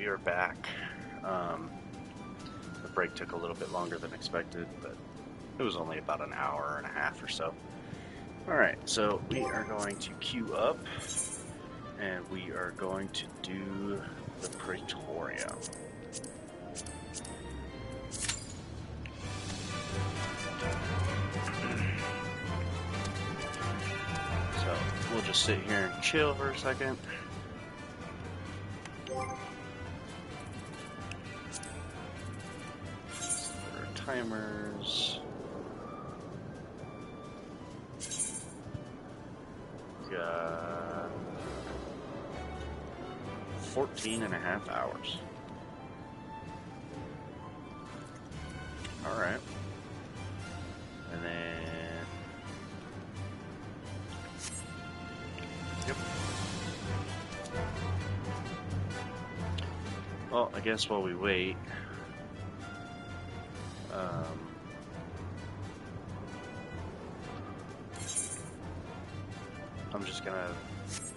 are back. The break took a little bit longer than expected, but it was only about an hour and a half or so. Alright, so we are going to queue up, and we are going to do the Praetorium. So we'll just sit here and chill for a second. Timers. Got 14.5 hours. Alright. And then... Yep. Well, I guess while we wait... I'm just gonna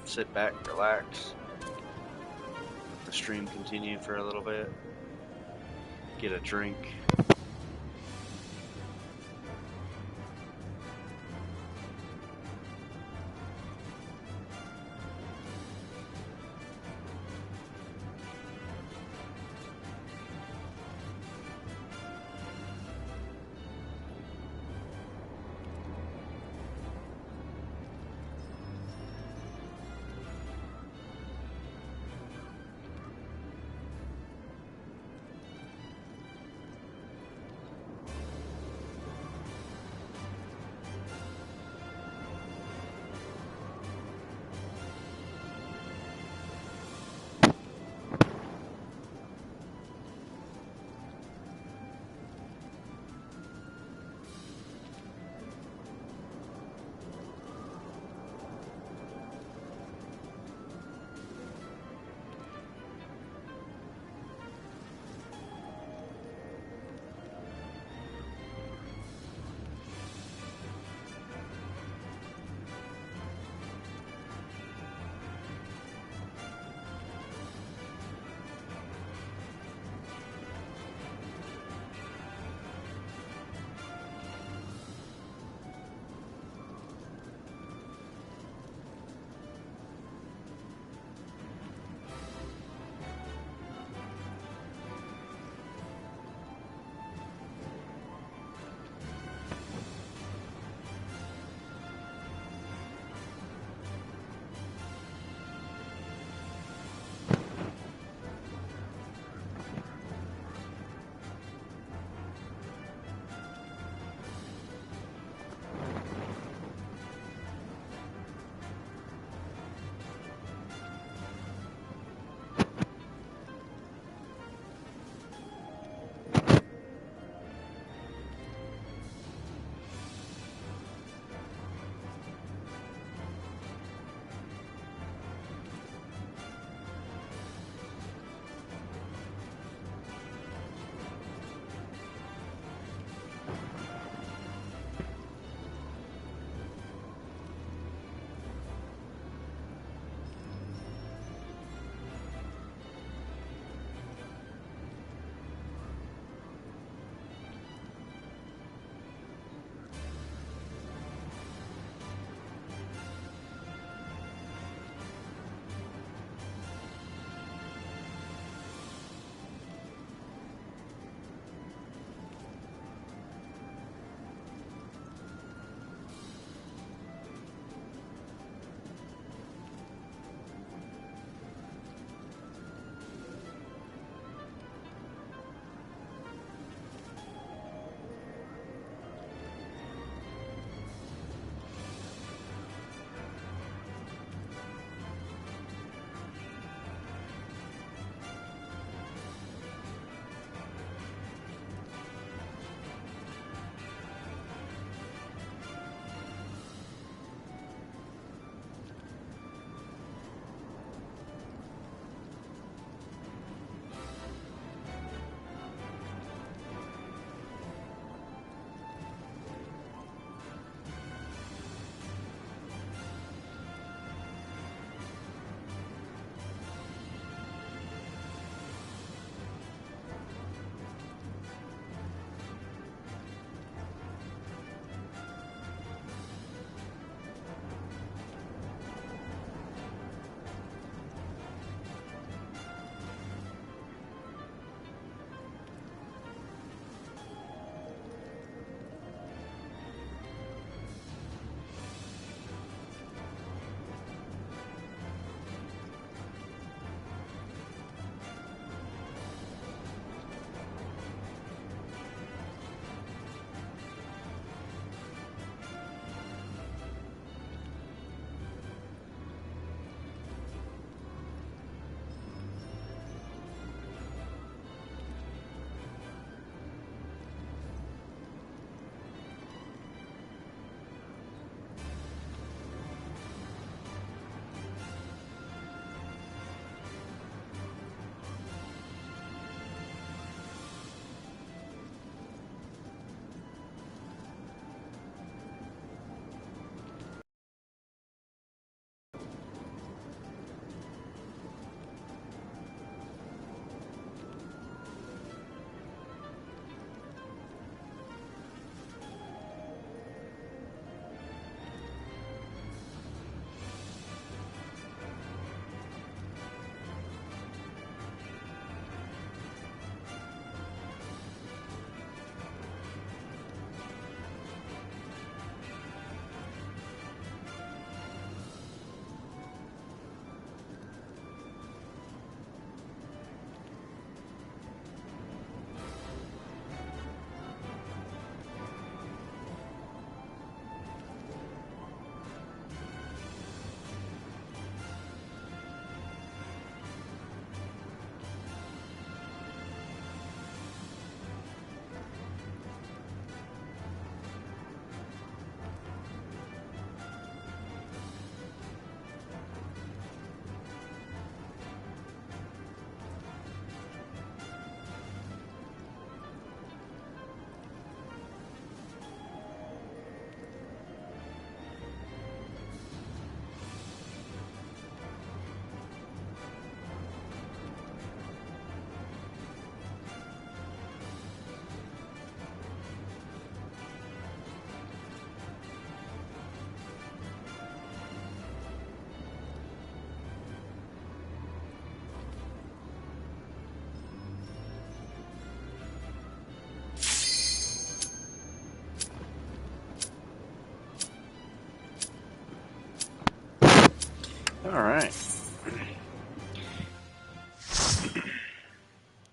sit back, relax, let the stream continue for a little bit, get a drink.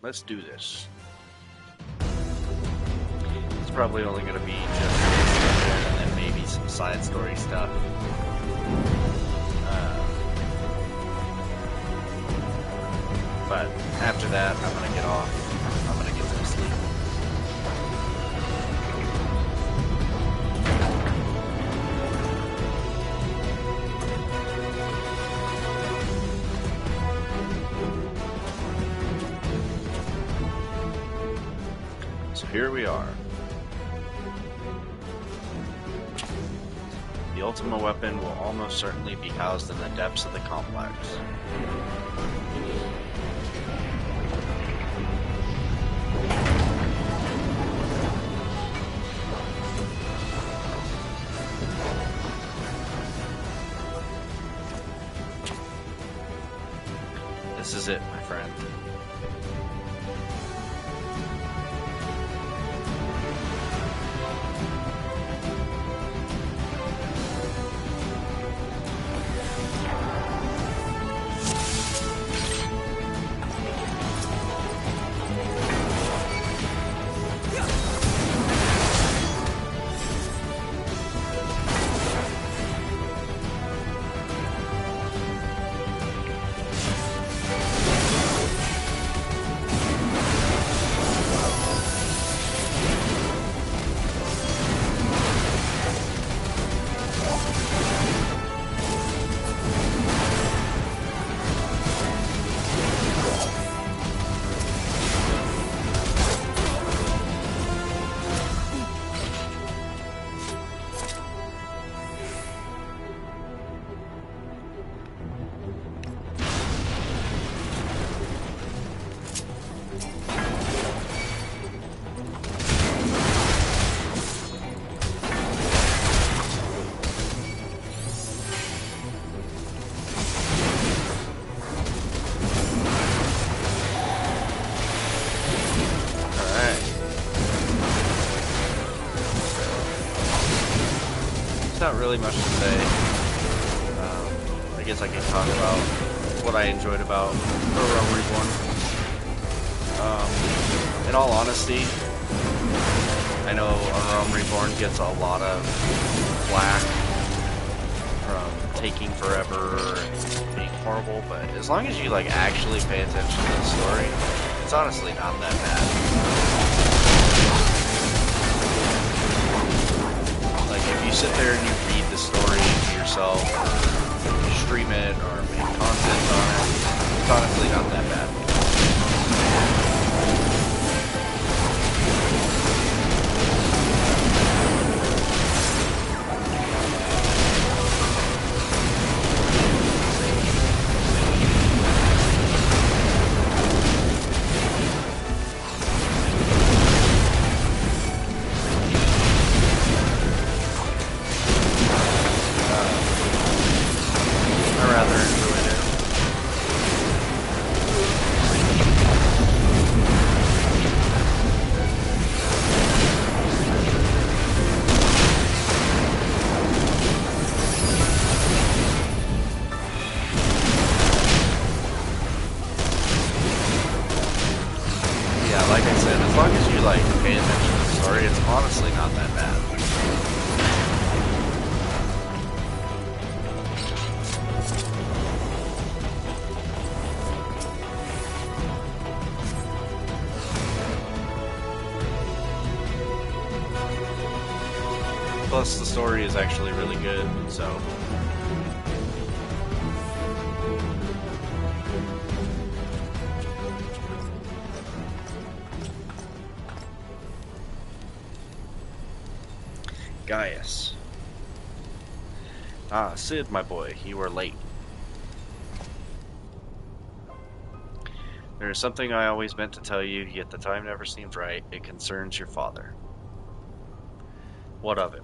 let's do this. It's probably only going to be just and then maybe some side story stuff. But after that, I'm going to get off. I'm going to get some sleep. So here we are. The Ultima weapon will almost certainly be housed in the depths of the complex. This is it, my friend. Not really much to say. I guess I can talk about what I enjoyed about A Realm Reborn. In all honesty, I know A Realm Reborn gets a lot of flack from taking forever and being horrible, but as long as you like actually pay attention to the story, it's honestly not that bad. If you sit there and you read the story to yourself, or stream it, or make content on it, it's honestly not that bad. Like I said, as long as you like pay attention to the story, it's honestly not that bad. Plus, the story is actually really good, so. Gaius. Ah, Sid, my boy, you are late. There is something I always meant to tell you, yet the time never seemed right. It concerns your father. What of it?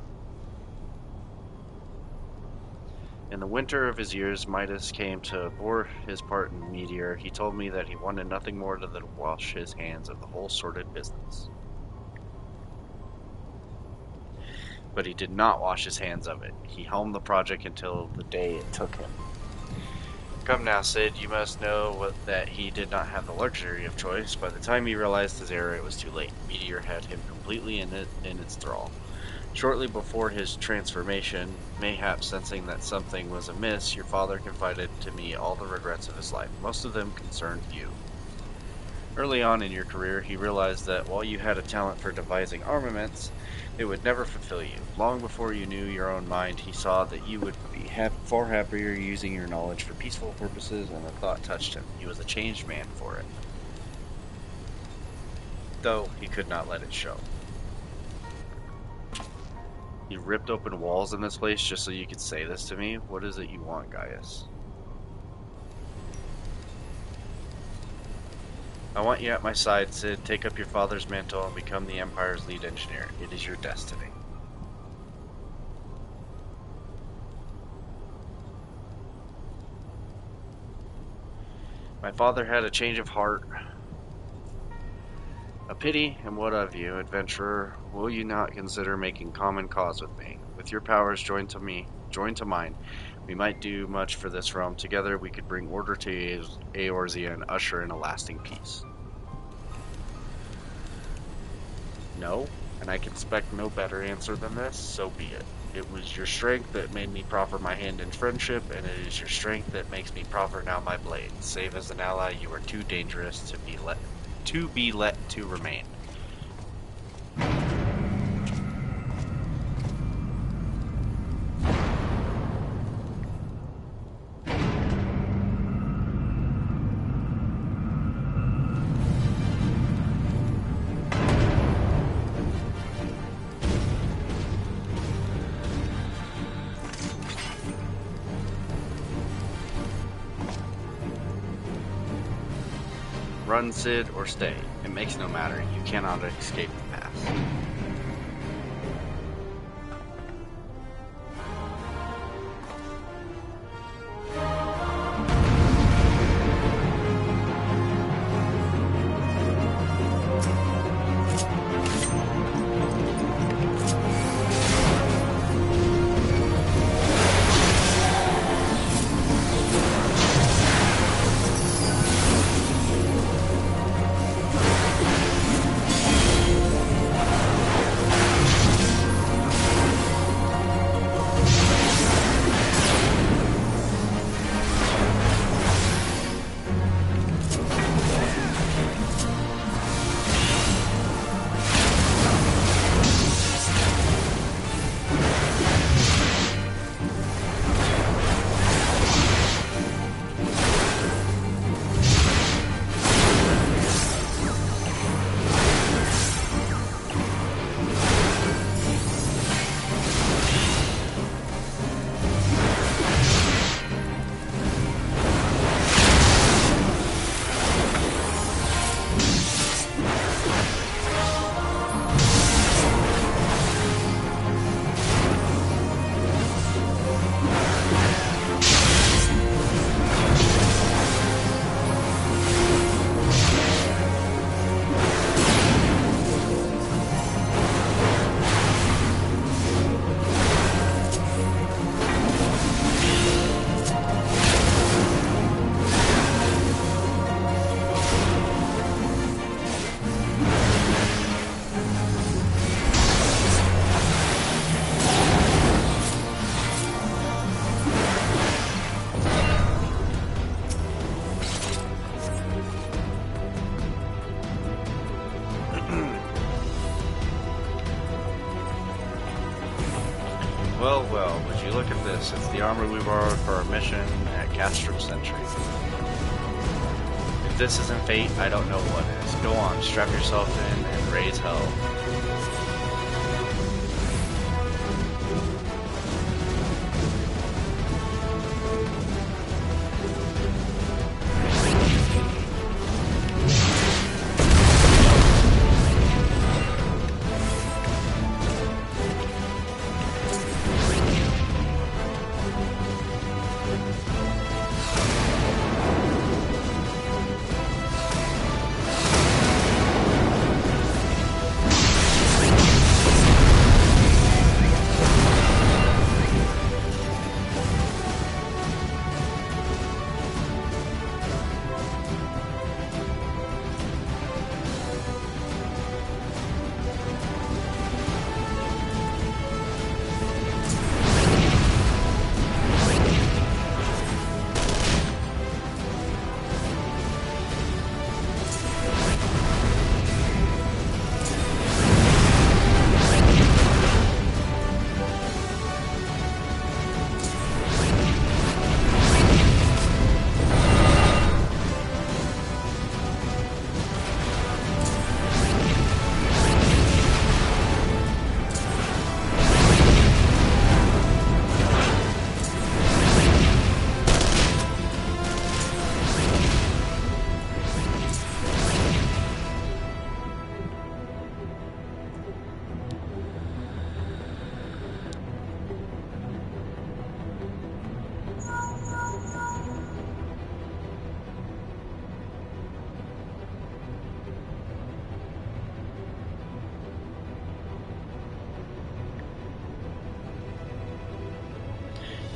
In the winter of his years, Midas came to bore his part in Meteor. He told me that he wanted nothing more than to wash his hands of the whole sordid business. But he did not wash his hands of it. He helmed the project until the day it took him. Come now, Sid, you must know that he did not have the luxury of choice. By the time he realized his error, it was too late. Meteor had him completely in its thrall. Shortly before his transformation, mayhap sensing that something was amiss, your father confided to me all the regrets of his life. Most of them concerned you. Early on in your career, he realized that while you had a talent for devising armaments, it would never fulfill you. Long before you knew your own mind, he saw that you would be far happier using your knowledge for peaceful purposes, and the thought touched him. He was a changed man for it, though he could not let it show. You ripped open walls in this place just so you could say this to me? What is it you want, Gaius? I want you at my side, Sid. Take up your father's mantle and become the Empire's lead engineer. It is your destiny. My father had a change of heart. A pity, and what of you, adventurer? Will you not consider making common cause with me? With your powers joined to mine, we might do much for this realm. Together we could bring order to Eorzea and usher in a lasting peace. No, and I can expect no better answer than this, so be it. It was your strength that made me proffer my hand in friendship, and it is your strength that makes me proffer now my blade. Save as an ally, you are too dangerous to be let to remain. Run, Sid, or stay. It makes no matter. You cannot escape the past. Well, well, would you look at this? It's the armor we borrowed for our mission at Castrum Sentry. If this isn't fate, I don't know what is. Go on, strap yourself in and raise hell.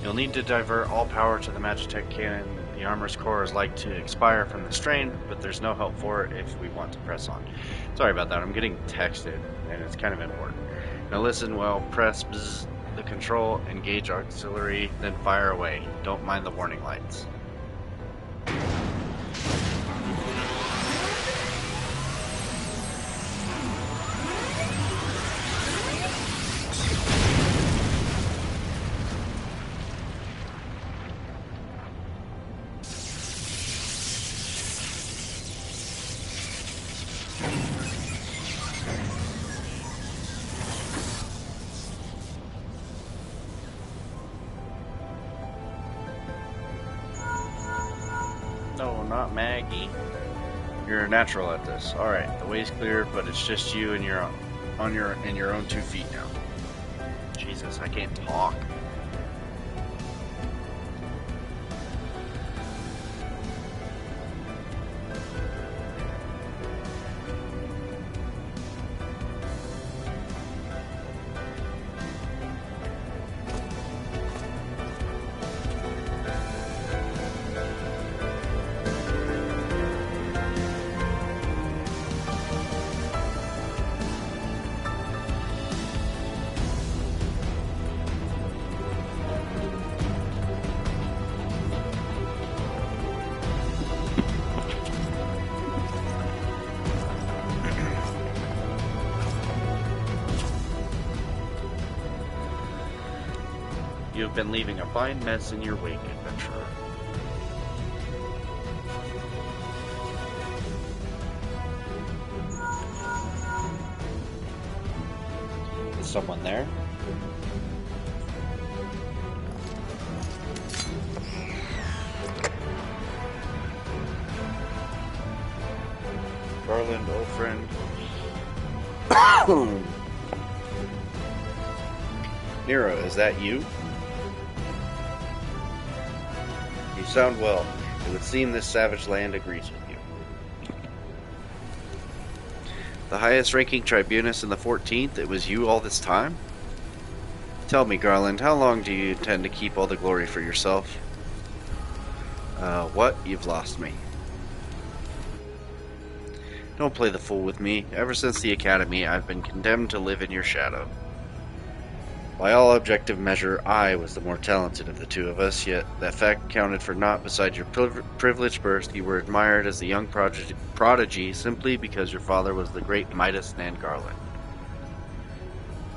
You'll need to divert all power to the Magitech cannon. The armor's core is like to expire from the strain, but there's no help for it if we want to press on. Sorry about that, I'm getting texted, and it's kind of important. Now listen well, press the control, engage auxiliary, then fire away. Don't mind the warning lights. No, not Maggie. You're a natural at this. Alright, the way's cleared, but it's just you and you're on your own 2 feet now. Jesus, I can't talk. You have been leaving a fine mess in your wake, adventurer. Is someone there? Garland, old friend. Nero, is that you? You sound well. It would seem this savage land agrees with you. The highest ranking tribunus in the 14th? It was you all this time? Tell me, Garland, how long do you intend to keep all the glory for yourself? What? You've lost me. Don't play the fool with me. Ever since the academy, I've been condemned to live in your shadow. By all objective measure, I was the more talented of the two of us, yet that fact counted for naught beside your privileged birth. You were admired as the young prodigy simply because your father was the great Midas Nan Garland.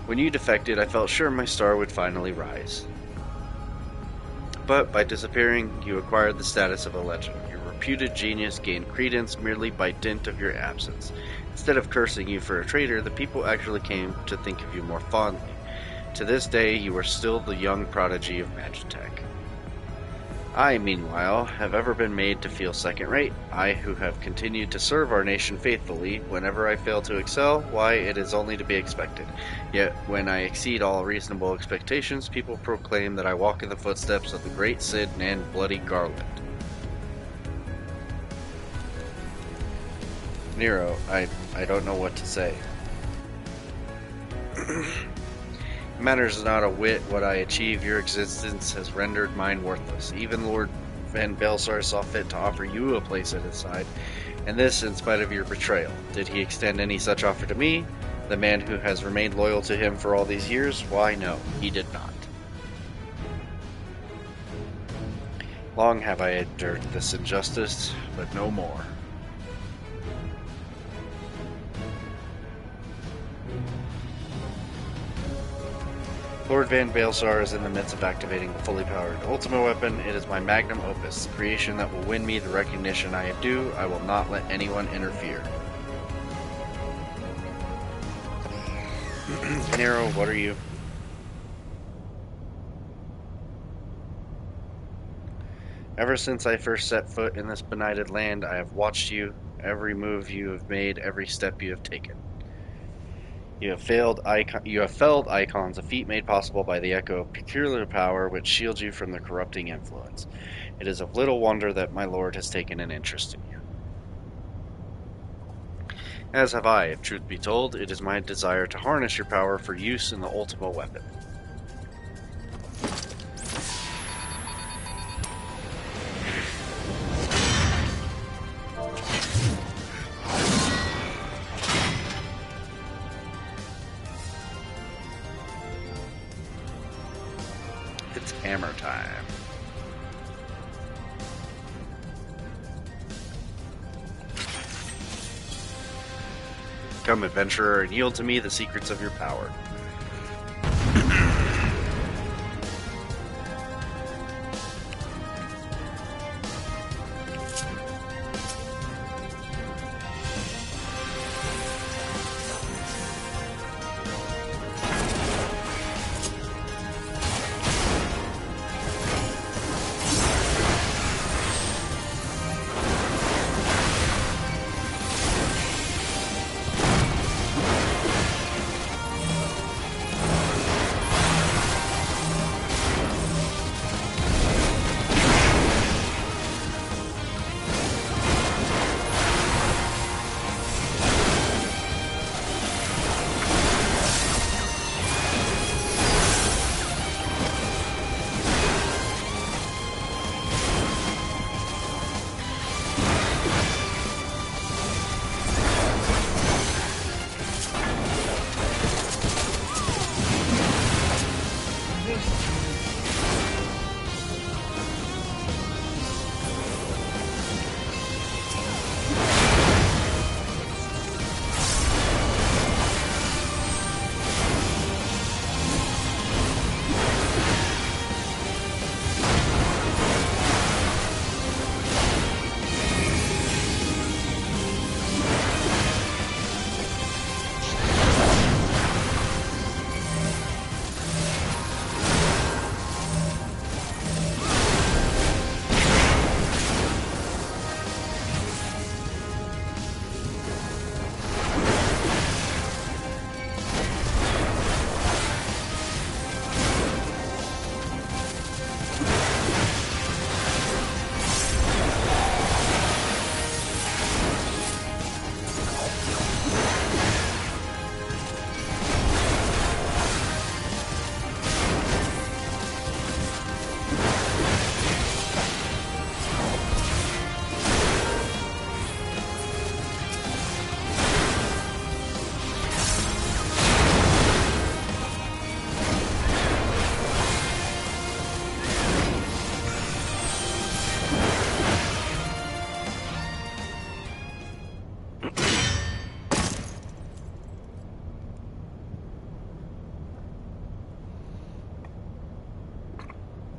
When you defected, I felt sure my star would finally rise. But by disappearing, you acquired the status of a legend. Your reputed genius gained credence merely by dint of your absence. Instead of cursing you for a traitor, the people actually came to think of you more fondly. To this day, you are still the young prodigy of Magitech. I, meanwhile, have ever been made to feel second-rate. I, who have continued to serve our nation faithfully, whenever I fail to excel, why, it is only to be expected. Yet, when I exceed all reasonable expectations, people proclaim that I walk in the footsteps of the great Cid and bloody Garland. Nero, I don't know what to say. It matters not a whit what I achieve, your existence has rendered mine worthless. Even Lord Van Belsar saw fit to offer you a place at his side, and this in spite of your betrayal. Did he extend any such offer to me, the man who has remained loyal to him for all these years? Why, no, he did not. Long have I endured this injustice, but no more. Lord Van Belsar is in the midst of activating the fully powered Ultima weapon. It is my magnum opus, the creation that will win me the recognition I am due. I will not let anyone interfere. Nero, what are you? Ever since I first set foot in this benighted land, I have watched you, every move you have made, every step you have taken. You have felled icons, a feat made possible by the echo of peculiar power which shields you from the corrupting influence. It is of little wonder that my lord has taken an interest in you. As have I, if truth be told. It is my desire to harness your power for use in the Ultima weapon. hammer time. Come, adventurer, and yield to me the secrets of your power.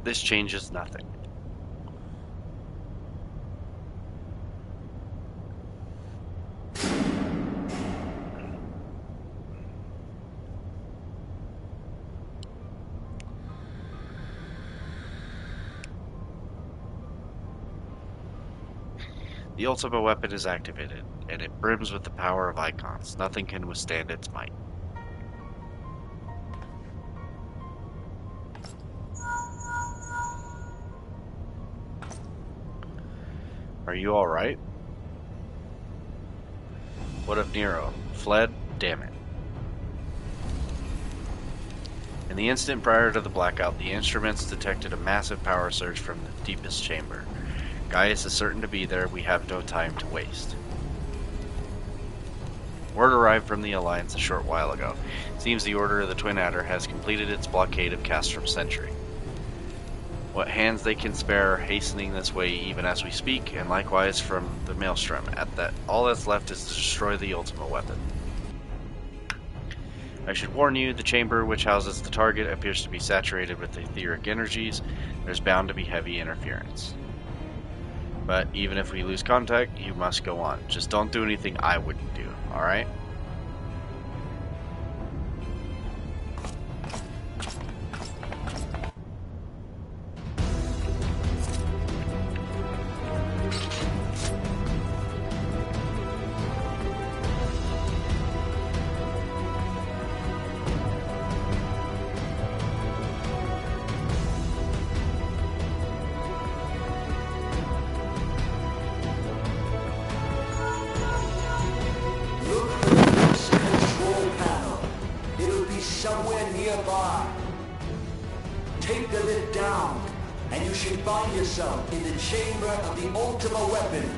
This changes nothing. The ultimate weapon is activated, and it brims with the power of icons. Nothing can withstand its might. Are you alright? What of Nero? Fled? Damn it. In the instant prior to the blackout, the instruments detected a massive power surge from the deepest chamber. Gaius is certain to be there. We have no time to waste. Word arrived from the Alliance a short while ago. Seems the Order of the Twin Adder has completed its blockade of Castrum Sentry. What hands they can spare are hastening this way even as we speak, and likewise from the Maelstrom. All that's left is to destroy the ultimate weapon. I should warn you, the chamber which houses the target appears to be saturated with etheric energies. There's bound to be heavy interference. But even if we lose contact, you must go on. Just don't do anything I wouldn't do, alright? Somewhere nearby. Take the lid down, and you should find yourself in the chamber of the ultimate weapon.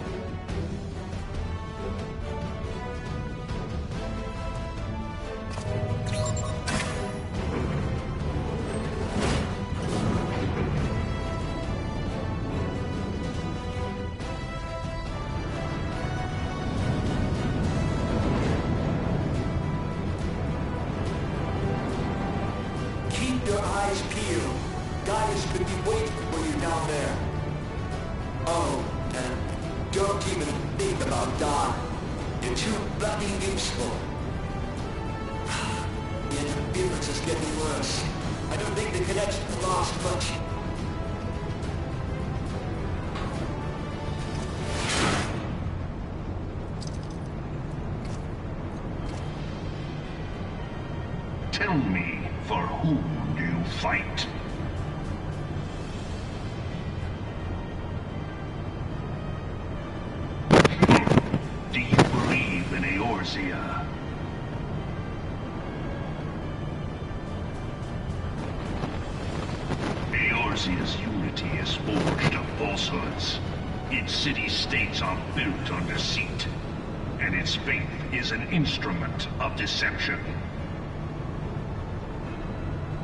Gaius could be waiting for you down there. Oh, and don't even think about dying. You're too bloody useful. The interference is getting worse. I don't think the connection lost much. Tell me, for whom do you fight? Do you believe in Eorzea? Eorzea's unity is forged of falsehoods. Its city-states are built on deceit, and its faith is an instrument of deception.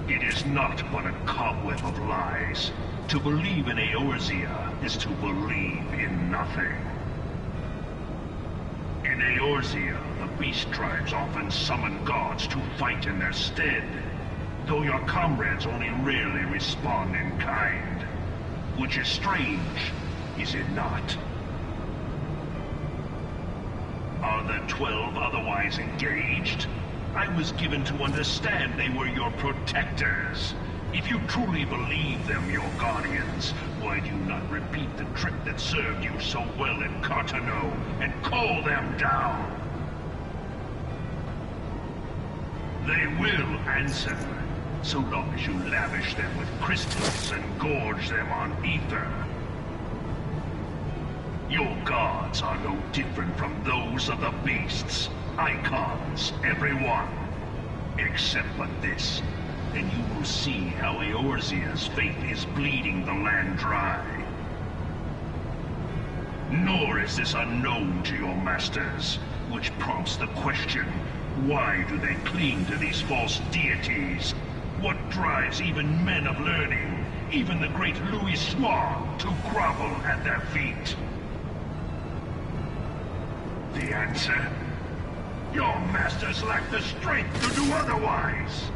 It is not but a cobweb of lies. To believe in Eorzea is to believe in nothing. In Eorzea, the beast tribes often summon gods to fight in their stead, though your comrades only rarely respond in kind. Which is strange, is it not? Are the 12 otherwise engaged? I was given to understand they were your protectors. If you truly believe them your guardians, why do you not repeat the trick that served you so well in Cartano and call them down? They will answer, so long as you lavish them with crystals and gorge them on ether. Your gods are no different from those of the beasts. Icons, every one. Except but this, and you will see how Eorzea's faith is bleeding the land dry. Nor is this unknown to your masters, which prompts the question, why do they cling to these false deities? What drives even men of learning, even the great Louis Swan, to grovel at their feet? The answer? Your masters lack the strength to do otherwise.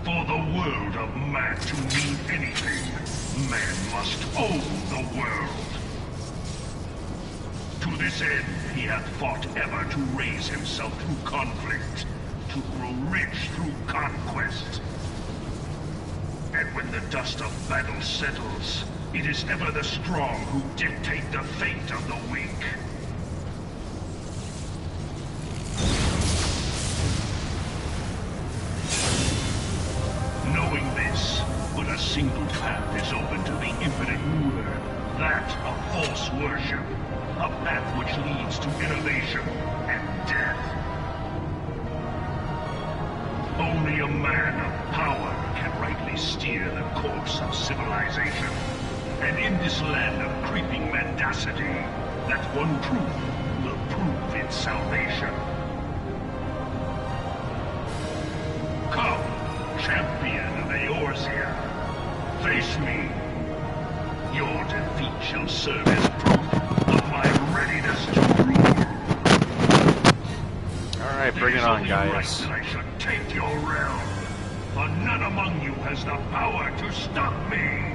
For the world of man to mean anything, man must own the world. To this end, he hath fought ever to raise himself through conflict, to grow rich through conquest. And when the dust of battle settles, it is ever the strong who dictate the fate of the weak. Knowing this, but a single path is open to the infinite ruler, that of false worship, a path which leads to innovation and death. Only a man of power can rightly steer the course of civilization. And in this land of creeping mendacity, that one truth will prove its salvation. Come, champion of Eorzea, face me. Your defeat shall serve as proof of my readiness to rule. Alright, bring it on, guys. Right that I should take your realm, but none among you has the power to stop me.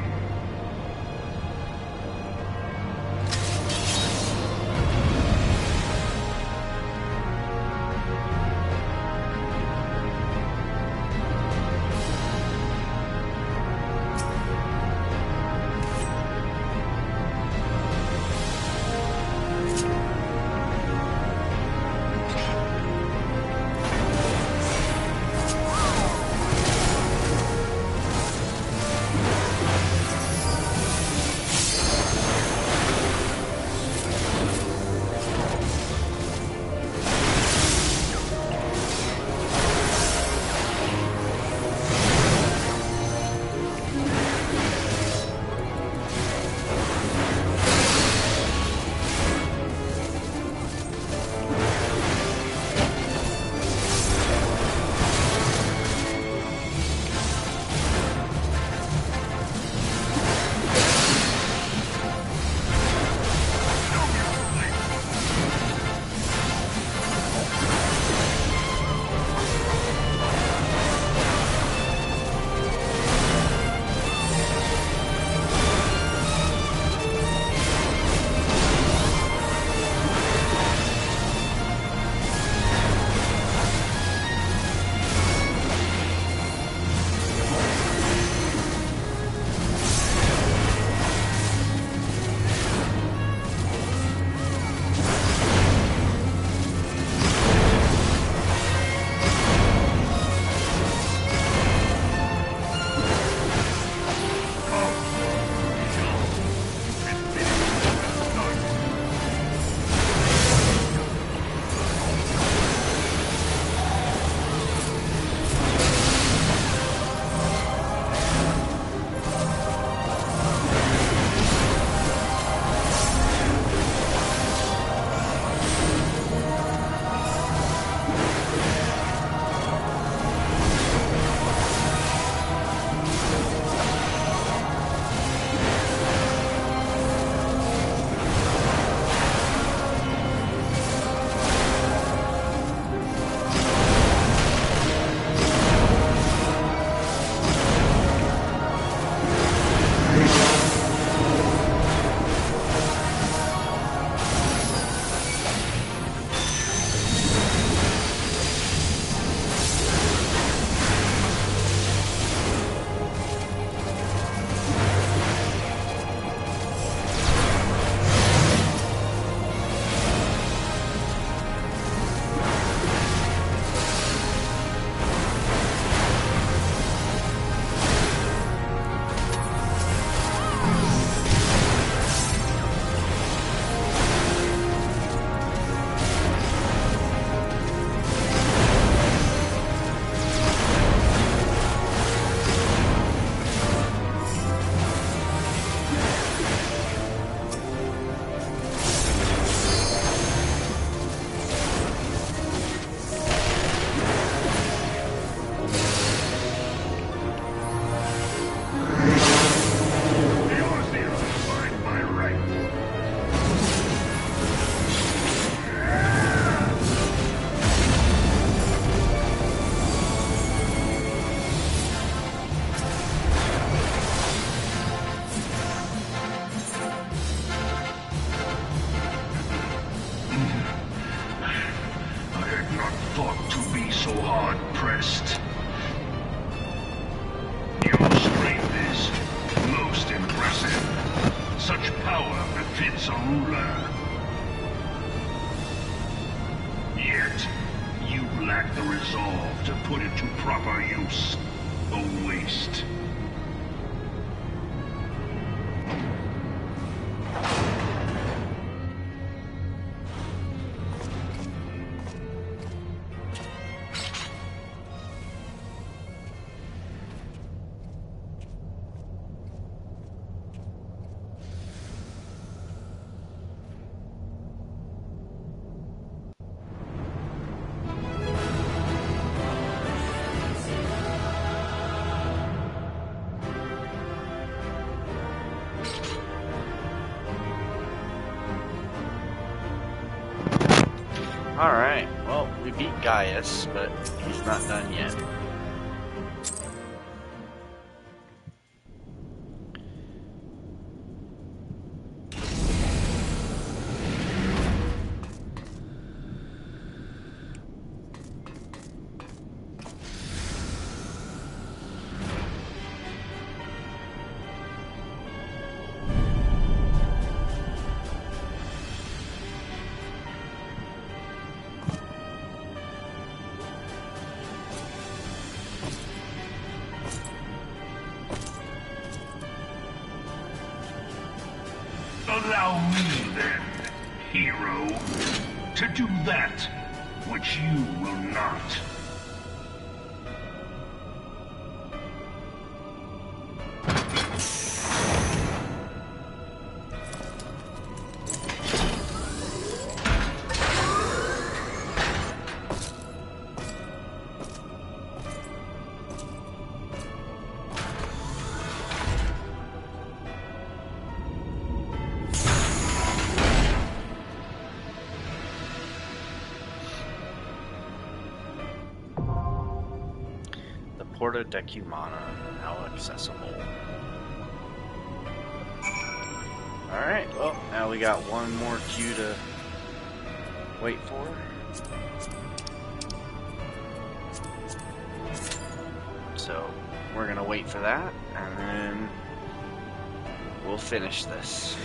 so hard-pressed. Your strength is most impressive. Such power befits a ruler. Yet, you lack the resolve to put it to proper use. A waste. Alright, well, we beat Gaius, but he's not done yet. Allow me, then, hero, to do that which you will not. Porta Decumana, now accessible. Alright, well, now we got one more queue to wait for. So, we're gonna wait for that, and then we'll finish this.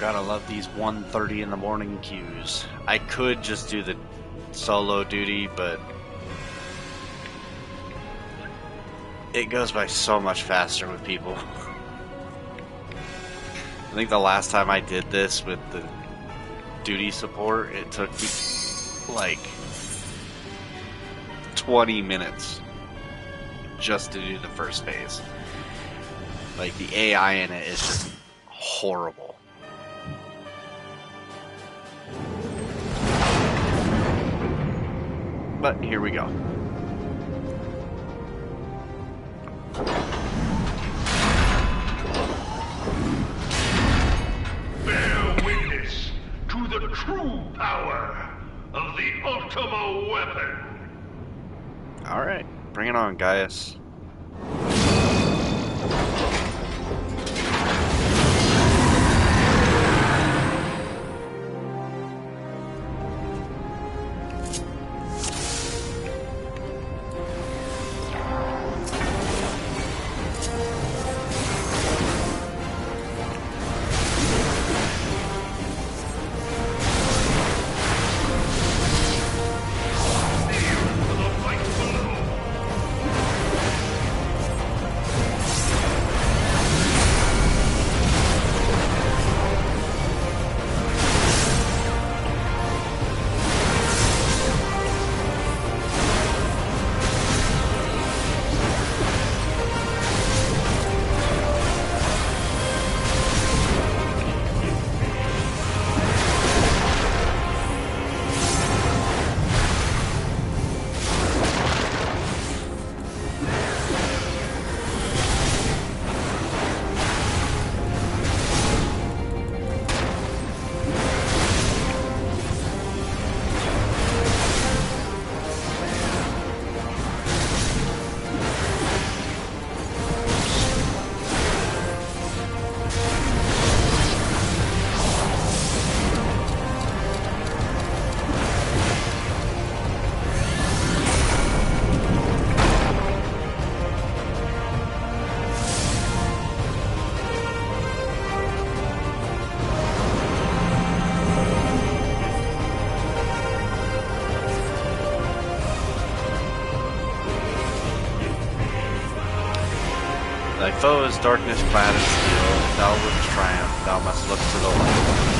gotta love these 1:30 in the morning queues. I could just do the solo duty, but it goes by so much faster with people. I think the last time I did this with the duty support, it took me like 20 minutes just to do the first phase. Like, the AI in it is just horrible. But here we go. Bear witness to the true power of the Ultima weapon. Alright, bring it on, Gaius. Thy foe is darkness clad in steel, thou wouldst triumph, thou must look to the light.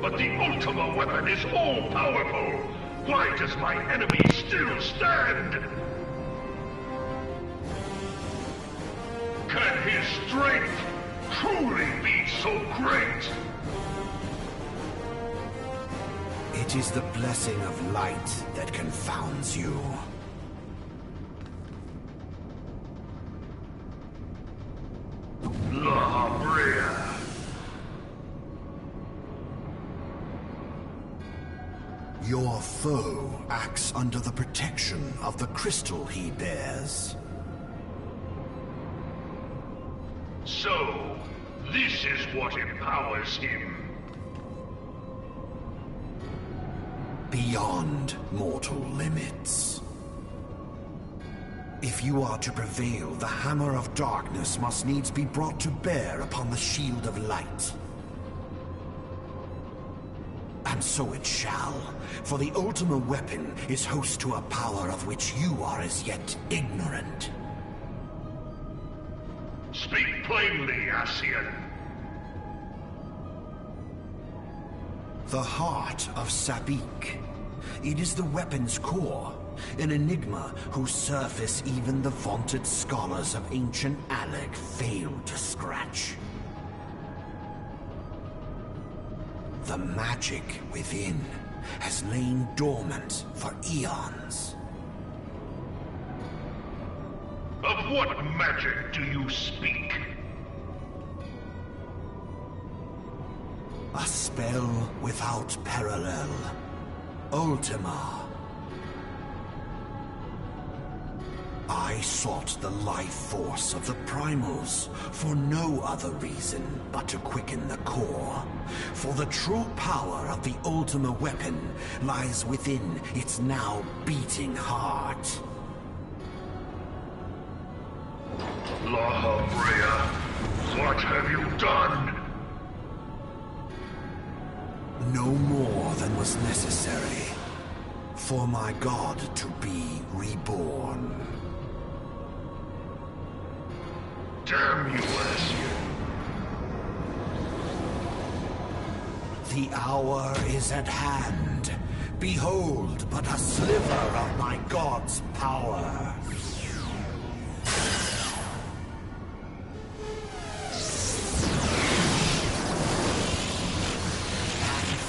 But the Ultima weapon is all-powerful. Why does my enemy still stand? Can his strength truly be so great? It is the blessing of light that confounds you. La Habrea. Your foe acts under the protection of the crystal he bears. So, this is what empowers him. Beyond mortal limits. If you are to prevail, the hammer of darkness must needs be brought to bear upon the shield of light. And so it shall, for the Ultima weapon is host to a power of which you are as yet ignorant. Speak plainly, Ascian. The heart of Sabik. It is the weapon's core, an enigma whose surface even the vaunted scholars of ancient Alec failed to scratch. The magic within has lain dormant for eons. Of what magic do you speak? A spell without parallel. Ultima. I sought the life force of the primals for no other reason but to quicken the core. For the true power of the Ultima weapon lies within its now beating heart. La Habrea, what have you done? No more than was necessary for my god to be reborn. Damn you, Ascian. The hour is at hand. Behold but a sliver of my god's power.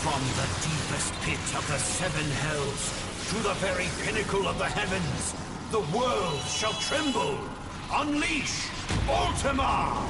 From the deepest pit of the seven hells to the very pinnacle of the heavens, the world shall tremble. Unleash Ultima!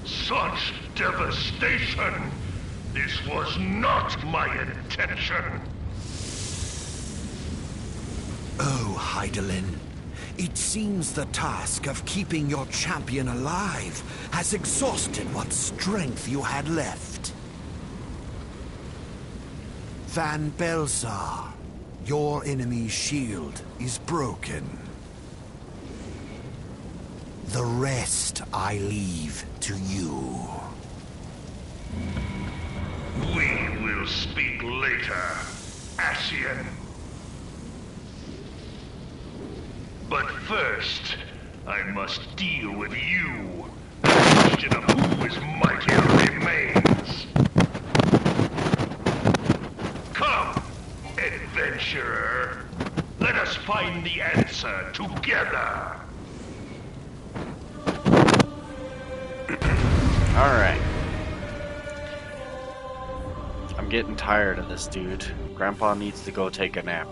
Such devastation! This was not my intention! Oh, Hydaelyn. It seems the task of keeping your champion alive has exhausted what strength you had left. Van Belsar, your enemy's shield is broken. The rest I leave to you. We will speak later, Ascian. But first, I must deal with you. The question of who is mightier remains. Come, adventurer. Let us find the answer together. Alright. I'm getting tired of this dude. Grandpa needs to go take a nap.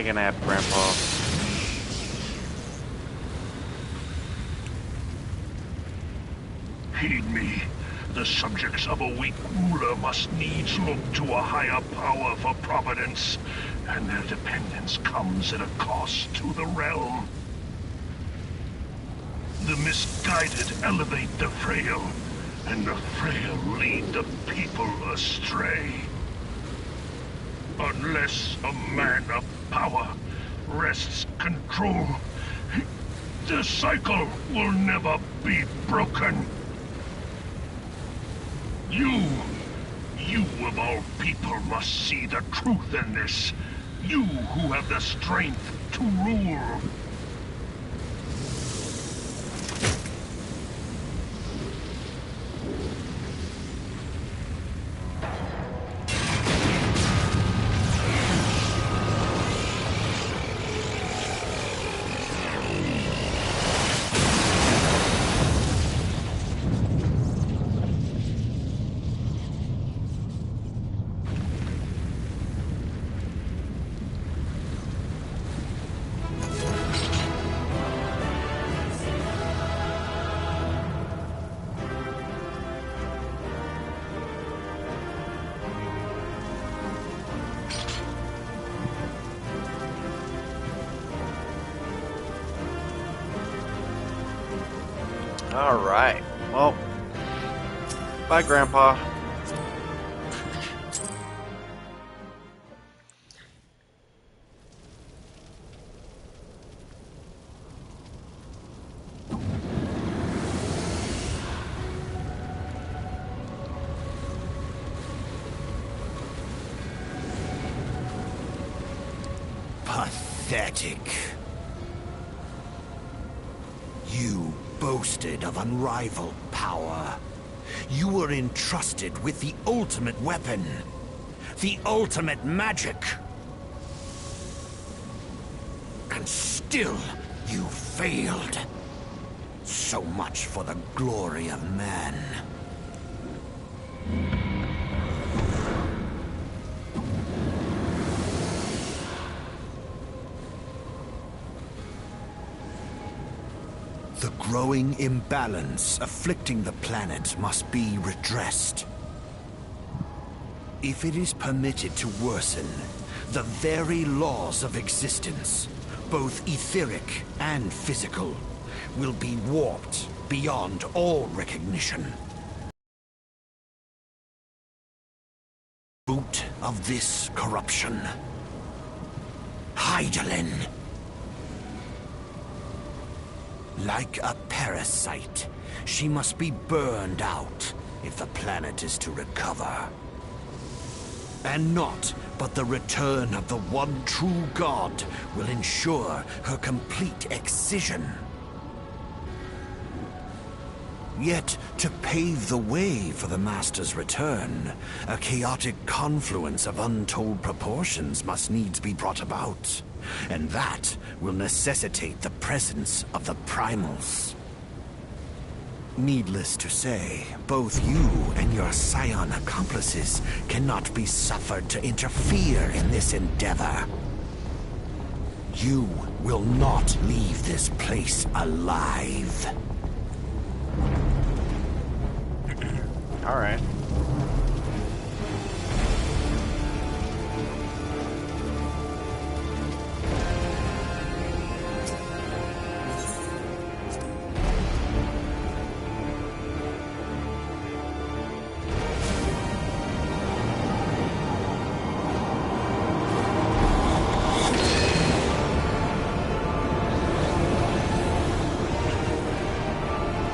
Take a nap, Grandpa. Heed me. The subjects of a weak ruler must needs look to a higher power for providence, and their dependence comes at a cost to the realm. The misguided elevate the frail, and the frail lead the people astray. Unless a man of power wrests control, the cycle will never be broken. You of all people must see the truth in this. You who have the strength to rule. Alright, well, bye, Grandpa. Pathetic. You boasted of unrivaled power. You were entrusted with the ultimate weapon. The ultimate magic. And still, you failed. So much for the glory of man. The growing imbalance afflicting the planet must be redressed. If it is permitted to worsen, the very laws of existence, both etheric and physical, will be warped beyond all recognition. Root of this corruption. Hydaelyn. Like a parasite, she must be burned out if the planet is to recover. And naught but the return of the one true god will ensure her complete excision. Yet, to pave the way for the Master's return, a chaotic confluence of untold proportions must needs be brought about. And that will necessitate the presence of the primals. Needless to say, both you and your scion accomplices cannot be suffered to interfere in this endeavor. You will not leave this place alive. All right.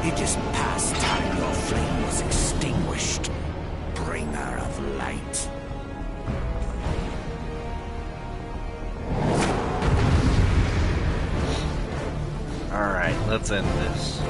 It is past time your flame was extinguished, bringer of light. Alright, let's end this.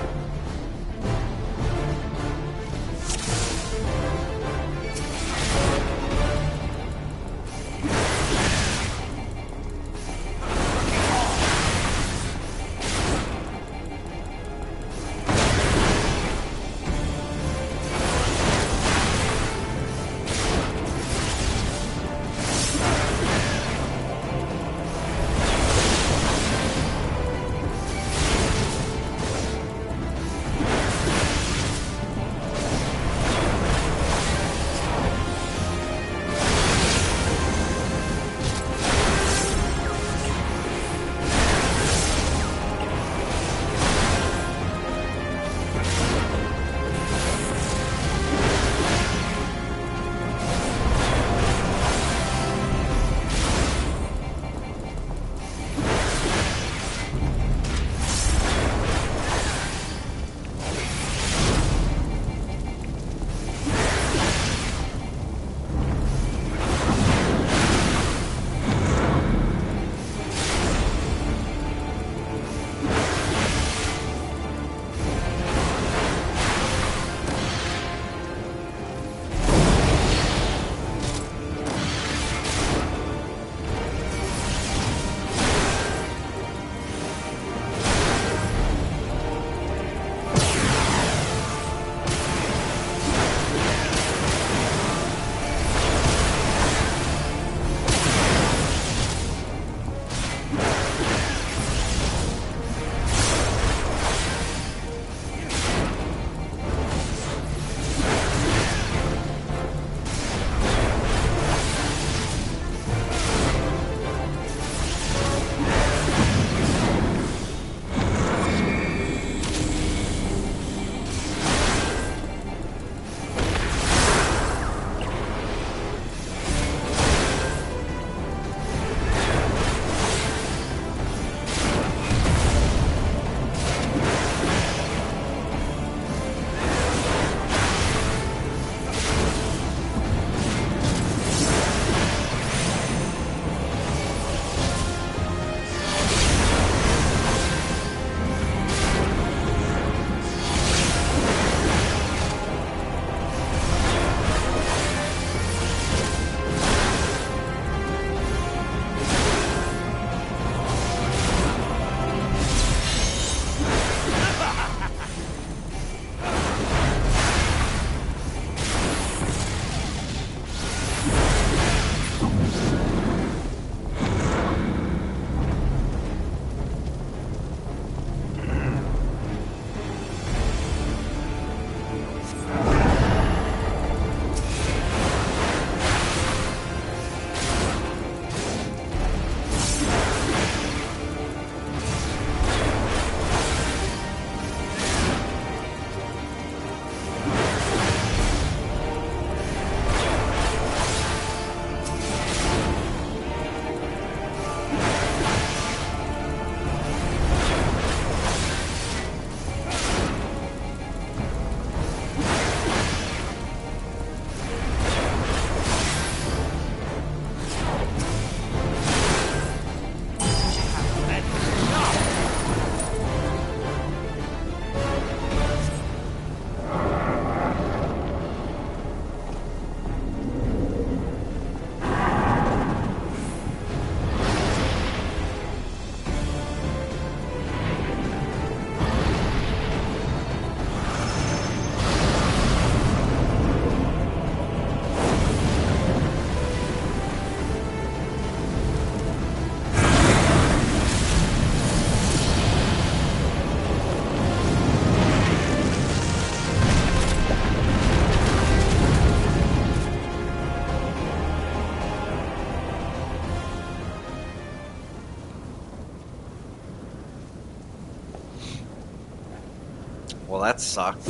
well, that sucked.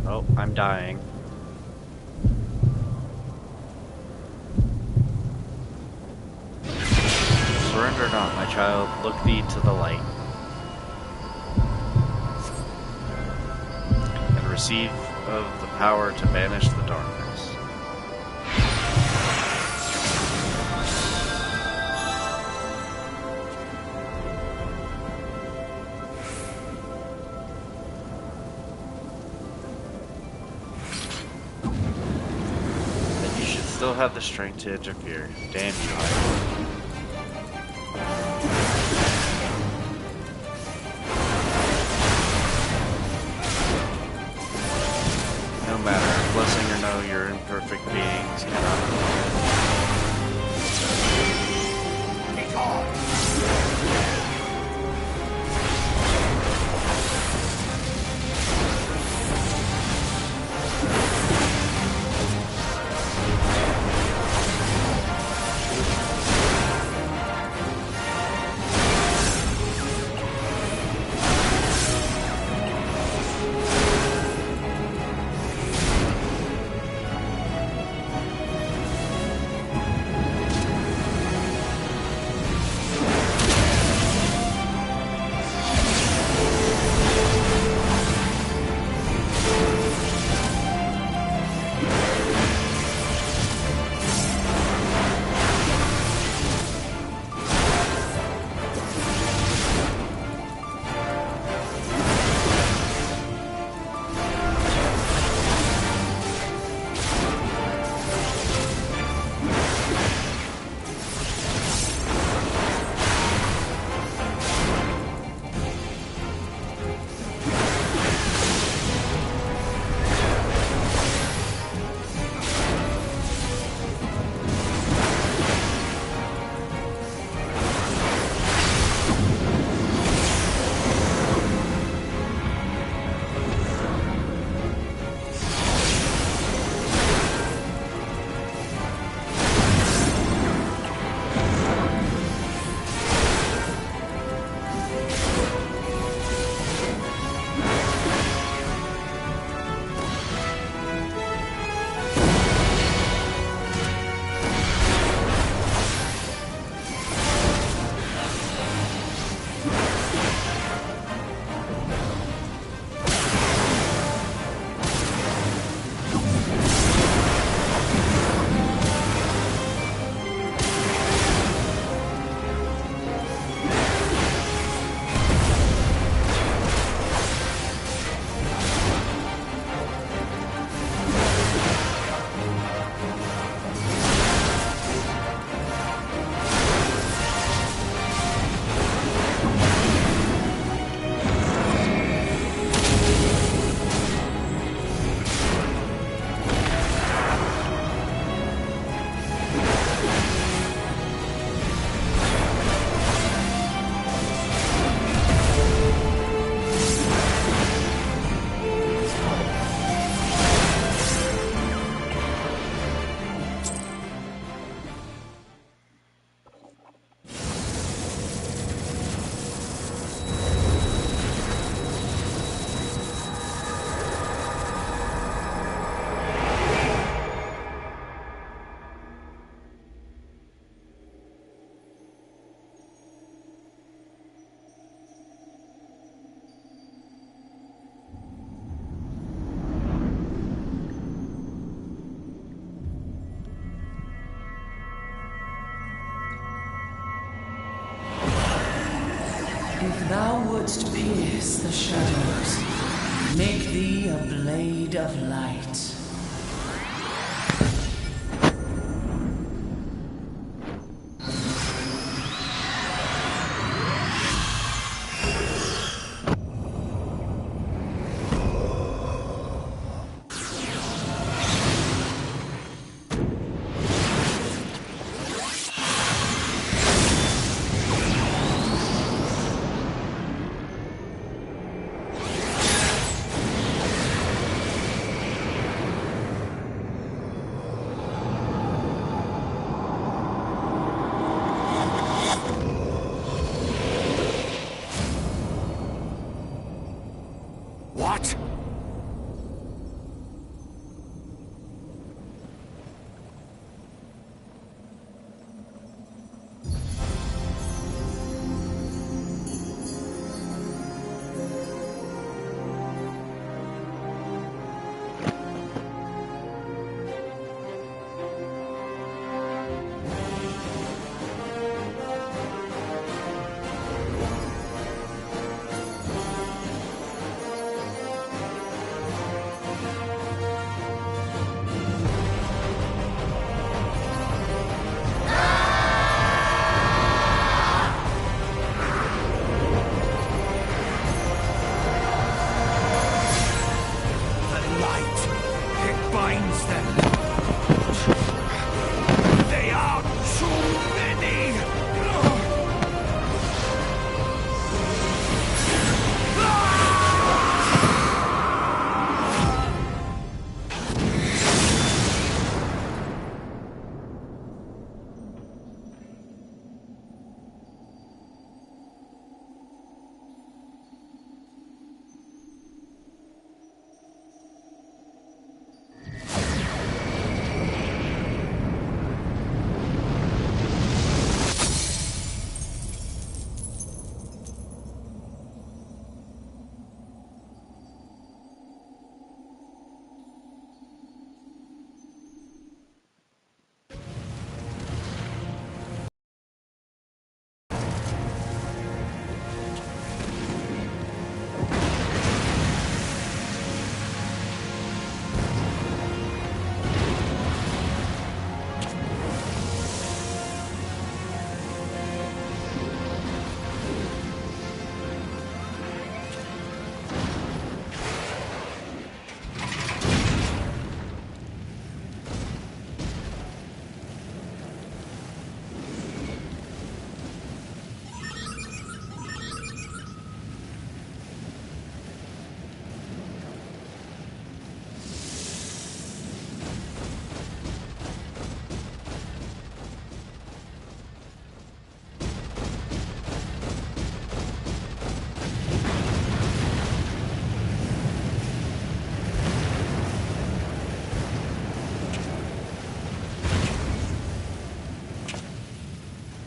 Oh, I'm dying. Surrender not, my child. Look thee to the light. And receive of the power to banish the darkness. And you should still have the strength to interfere. Damn you. No matter, blessing or no, your imperfect beings cannot. If thou wouldst pierce the shadows, make thee a blade of light. against them. They are too many!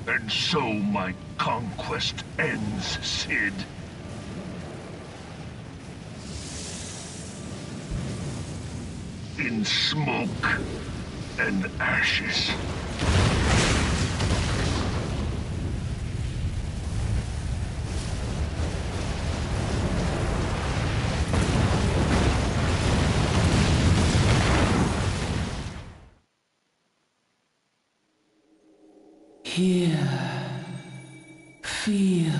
And so my conquest ends, Cid. In smoke and ashes. Hear, feel,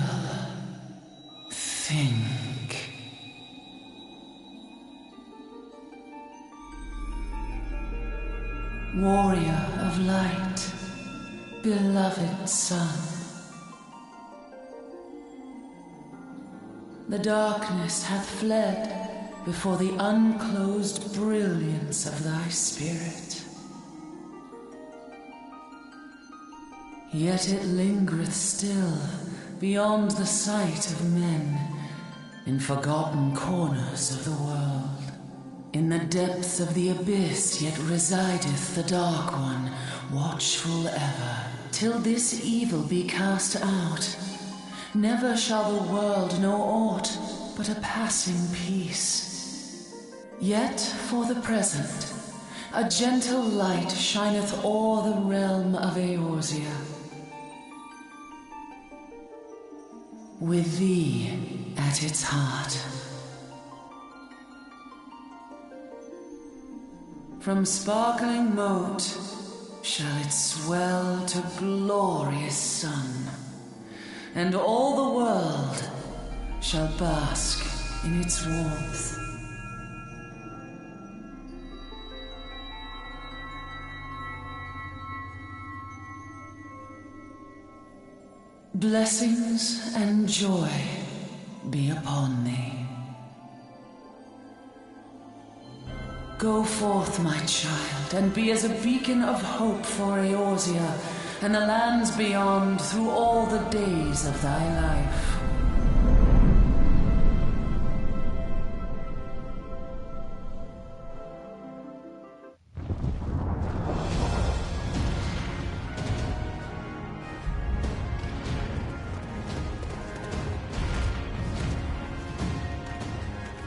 think. Warrior of light, beloved son. The darkness hath fled before the unclosed brilliance of thy spirit. Yet it lingereth still beyond the sight of men, in forgotten corners of the world. In the depths of the abyss yet resideth the Dark One, watchful ever, till this evil be cast out. Never shall the world know aught but a passing peace. Yet for the present, a gentle light shineth o'er the realm of Eorzea. With thee at its heart. From sparkling moat shall it swell to glorious sun, and all the world shall bask in its warmth. Blessings and joy be upon thee. Go forth, my child, and be as a beacon of hope for Eorzea and the lands beyond through all the days of thy life.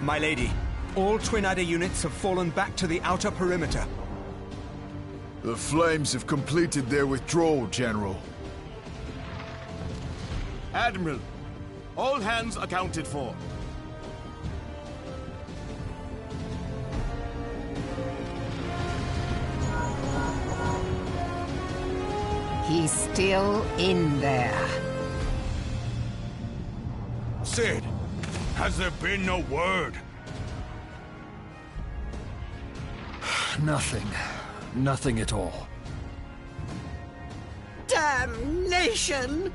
My lady, all Twin Adder units have fallen back to the outer perimeter. The Flames have completed their withdrawal, General. Admiral, all hands accounted for. He's still in there. Cid, has there been no word? Nothing. Nothing at all. Damnation!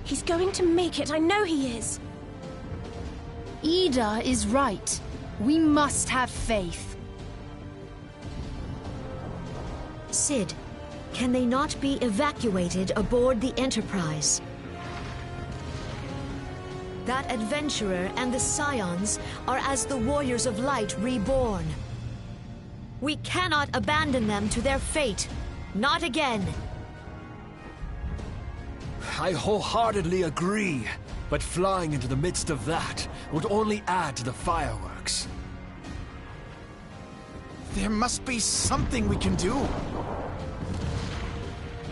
He's going to make it, I know he is. Ida is right. We must have faith. Sid, can they not be evacuated aboard the Enterprise? That adventurer and the Scions are as the Warriors of Light reborn. We cannot abandon them to their fate. Not again. I wholeheartedly agree, but flying into the midst of that would only add to the fireworks. There must be something we can do.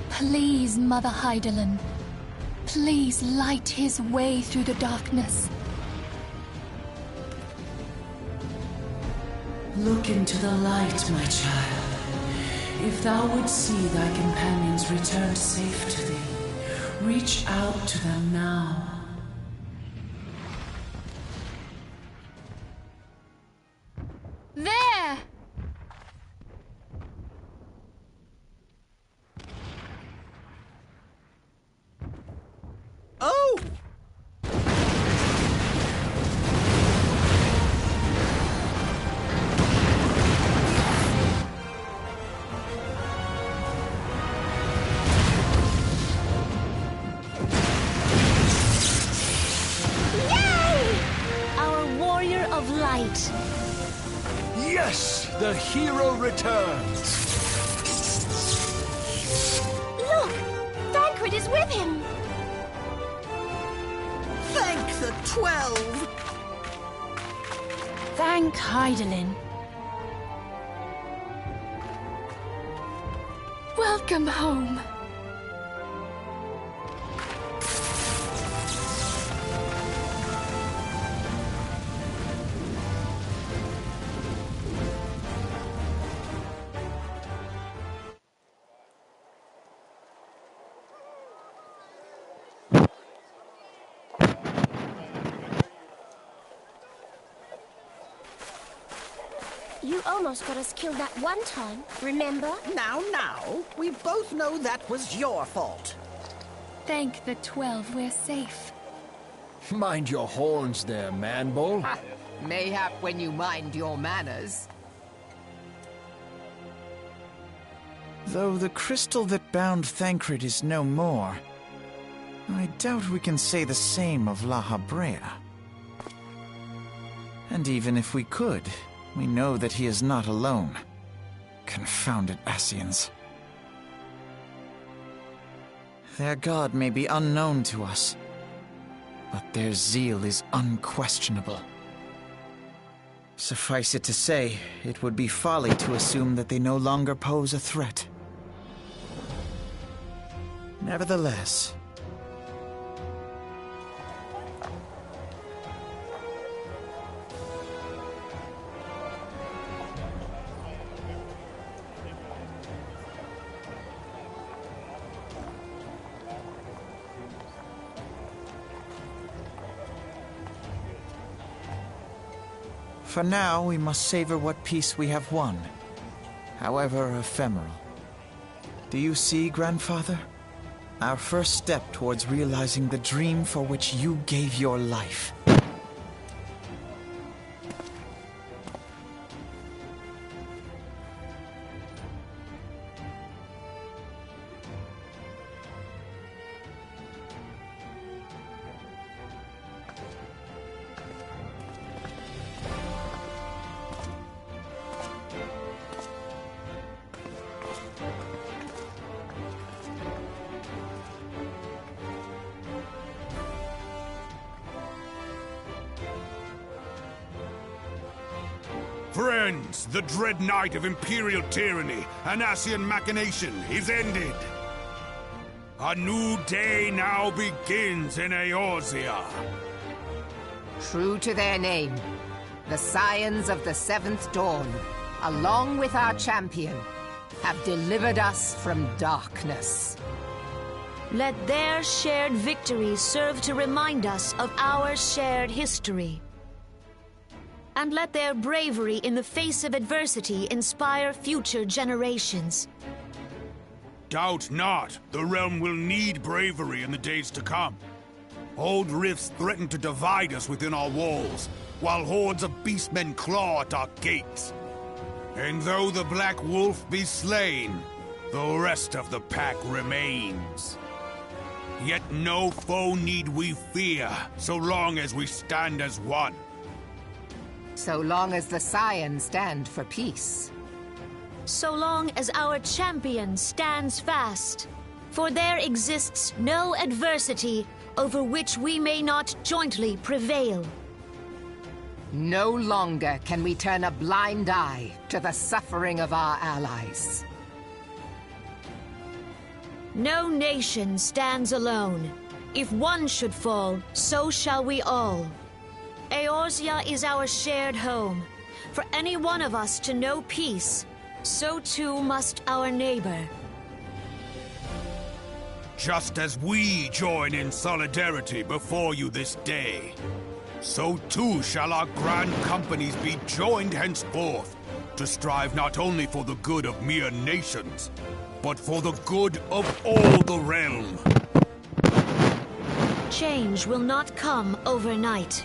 Please, Mother Hydaelyn. Please light his way through the darkness. Look into the light, my child. If thou would see thy companions returned safe to thee, reach out to them now. There! Oh! Light. Yes! The hero returns! Look! Thancred is with him! Thank the 12! Thank Hydaelyn. Welcome home. You almost got us killed that one time, remember? Now, we both know that was your fault. Thank the 12 we're safe. Mind your horns there, man-bull. Mayhap when you mind your manners. Though the crystal that bound Thancred is no more, I doubt we can say the same of La Habrea. And even if we could, we know that he is not alone. Confounded Ascians. Their god may be unknown to us, but their zeal is unquestionable. Suffice it to say, it would be folly to assume that they no longer pose a threat. Nevertheless, for now, we must savor what peace we have won, however ephemeral. Do you see, Grandfather? Our first step towards realizing the dream for which you gave your life. Friends, the dread night of Imperial tyranny and Ascian machination is ended. A new day now begins in Eorzea. True to their name, the Scions of the Seventh Dawn, along with our champion, have delivered us from darkness. Let their shared victory serve to remind us of our shared history. And let their bravery in the face of adversity inspire future generations. Doubt not, the realm will need bravery in the days to come. Old rifts threaten to divide us within our walls, while hordes of beastmen claw at our gates. And though the Black Wolf be slain, the rest of the pack remains. Yet no foe need we fear, so long as we stand as one. So long as the Scions stand for peace. So long as our champion stands fast. For there exists no adversity over which we may not jointly prevail. No longer can we turn a blind eye to the suffering of our allies. No nation stands alone. If one should fall, so shall we all. Eorzea is our shared home. For any one of us to know peace, so too must our neighbor. Just as we join in solidarity before you this day, so too shall our grand companies be joined henceforth, to strive not only for the good of mere nations, but for the good of all the realm. Change will not come overnight.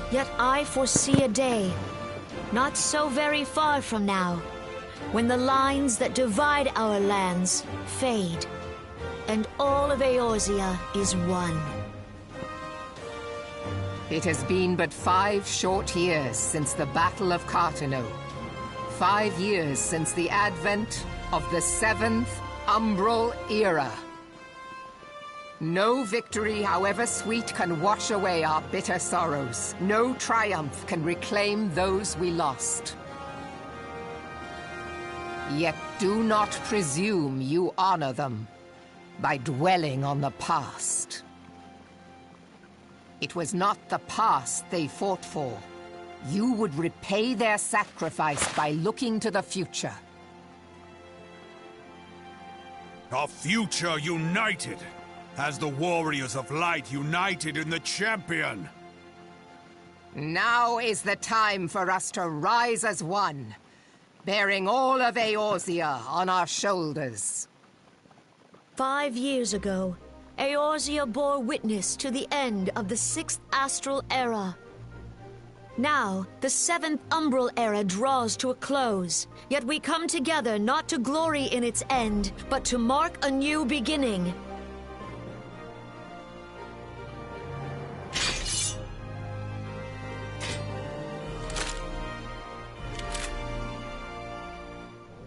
Yet I foresee a day, not so very far from now, when the lines that divide our lands fade, and all of Eorzea is one. It has been but 5 short years since the Battle of Carteneau. 5 years since the advent of the 7th Umbral Era. No victory, however sweet, can wash away our bitter sorrows. No triumph can reclaim those we lost. Yet do not presume you honor them by dwelling on the past. It was not the past they fought for. You would repay their sacrifice by looking to the future. A future united, as the warriors of light united in the champion. Now is the time for us to rise as one, bearing all of Eorzea on our shoulders. 5 years ago, Eorzea bore witness to the end of the 6th Astral Era. Now, the 7th Umbral Era draws to a close, yet we come together not to glory in its end, but to mark a new beginning.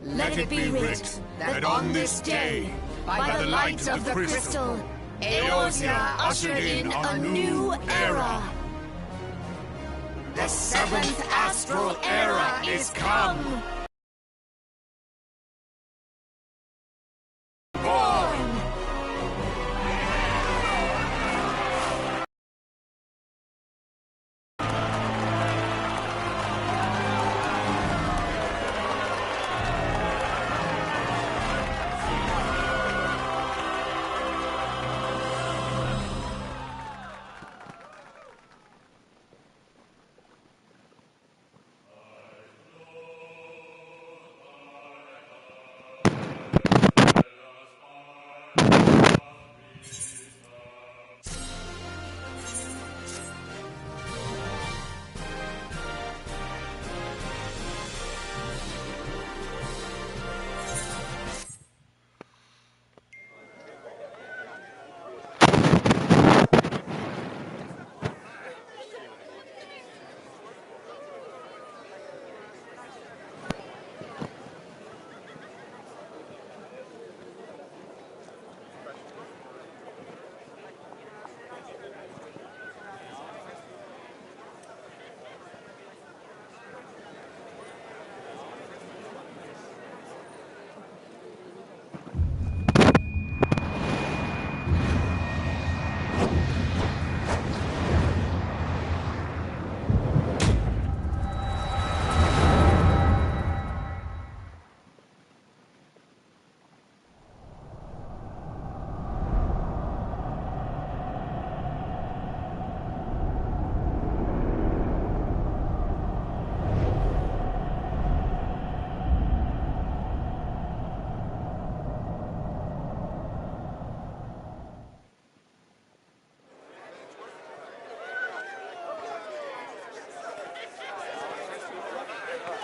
Let it be writ that on this day, by the light of the crystal, Eorzea ushered in a new era. The 7th Astral Era is come!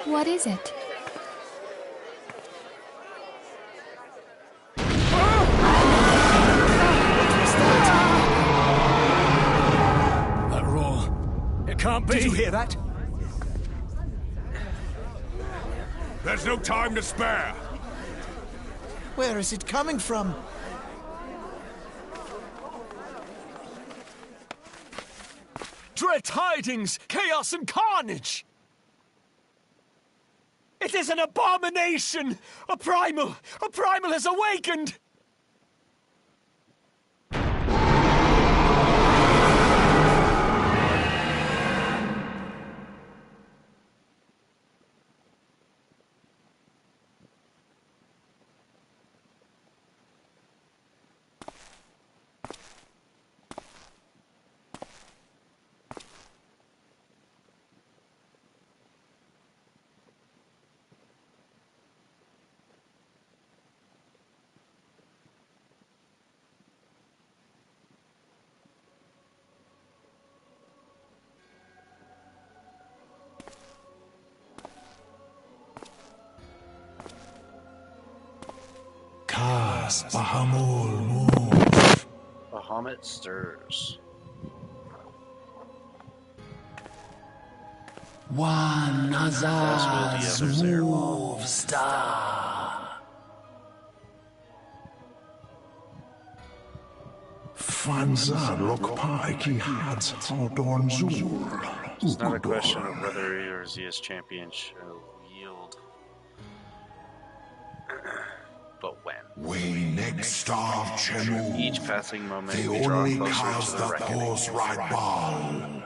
What is it? That roar. It can't be. Did you hear that? There's no time to spare. Where is it coming from? Dread tidings! Chaos and carnage! It is an abomination! A primal! A primal has awakened! Bahamul move. Bahamut stirs. One That's Azaz move star. Fanza lokpa ki hads haldorn zur. It's not a question of whether Eorzea's champion shall yield, but when. We next starve Chenu. Each passing moment They we draw only closer cause to the the reckoning. pause right ball.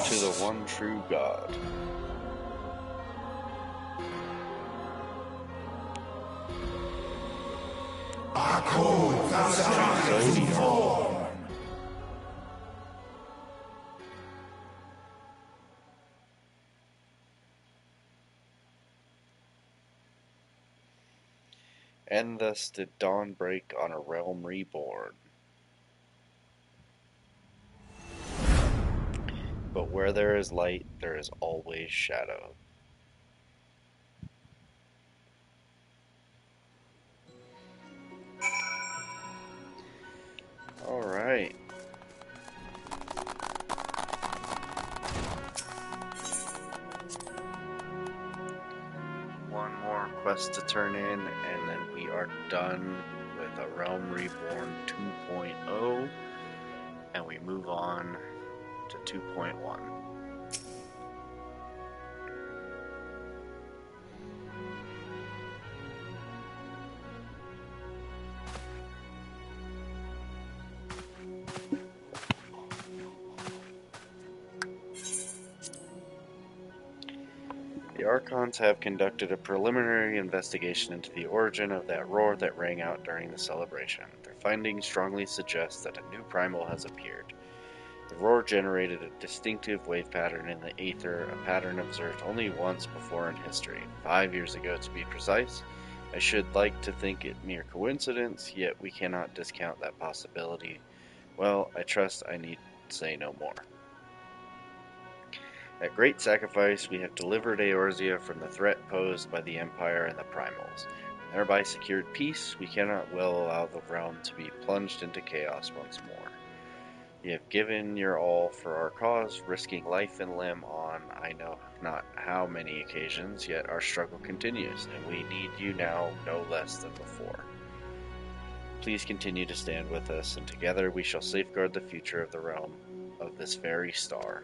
To the one true God. And thus did dawn break on a realm reborn. But where there is light, there is always shadow. All right. One more quest to turn in, and then we are done with A Realm Reborn 2.0, and we move on to 2.1. The Archons have conducted a preliminary investigation into the origin of that roar that rang out during the celebration. Their findings strongly suggest that a new primal has appeared. The roar generated a distinctive wave pattern in the aether, a pattern observed only once before in history, 5 years ago to be precise. I should like to think it mere coincidence, yet we cannot discount that possibility. Well, I trust I need say no more. At great sacrifice, we have delivered Eorzea from the threat posed by the Empire and the Primals, and thereby secured peace. We cannot well allow the realm to be plunged into chaos once more. You have given your all for our cause, risking life and limb on I know not how many occasions, yet our struggle continues, and we need you now no less than before. Please continue to stand with us, and together we shall safeguard the future of the realm of this very star.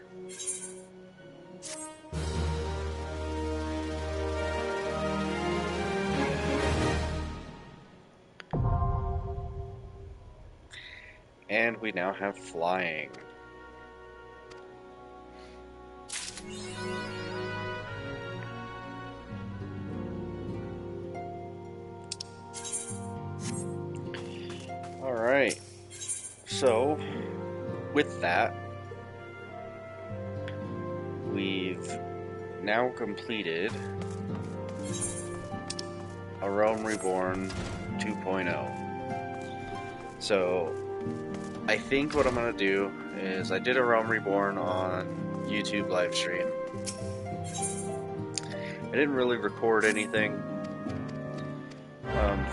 And we now have flying. Alright. So, with that, we've now completed A Realm Reborn 2.0. So, I think what I'm going to do is, I did A Realm Reborn on YouTube live stream. I didn't really record anything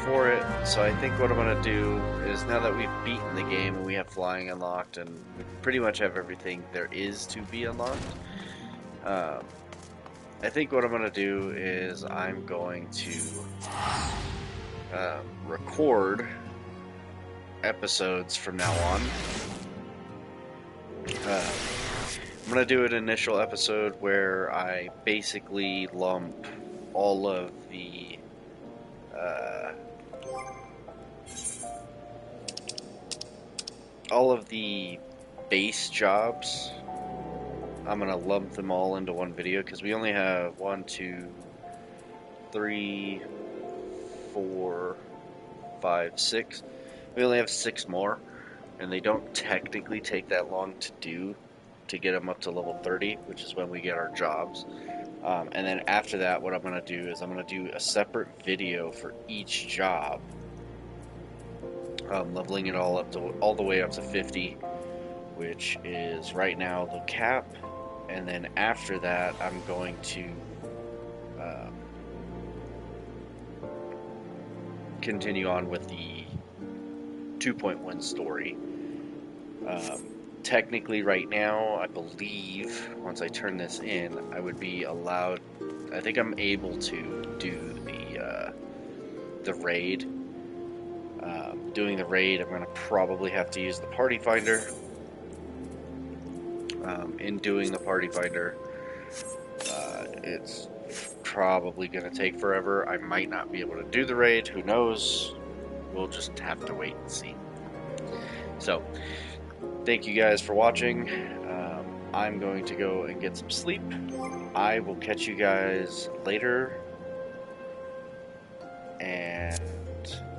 for it, so I think what I'm going to do is, now that we've beaten the game and we have flying unlocked and we pretty much have everything there is to be unlocked, I think what I'm going to do is I'm going to record episodes from now on. I'm going to do an initial episode where I basically lump all of the base jobs. I'm going to lump them all into one video because we only have 1, 2, 3, 4, 5, 6. We only have 6 more, and they don't technically take that long to do to get them up to level 30, which is when we get our jobs. And then after that, what I'm going to do is I'm going to do a separate video for each job, leveling it all up to all the way up to 50, which is right now the cap. And then after that, I'm going to continue on with the 2.1 story. Technically, right now, I believe once I turn this in, I would be allowed. I think I'm able to do the raid. Doing the raid, I'm going to probably have to use the party finder. In doing the party finder, it's probably going to take forever. I might not be able to do the raid. Who knows? We'll just have to wait and see. So, thank you guys for watching. I'm going to go and get some sleep. I will catch you guys later. And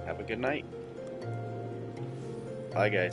have a good night. Bye, guys.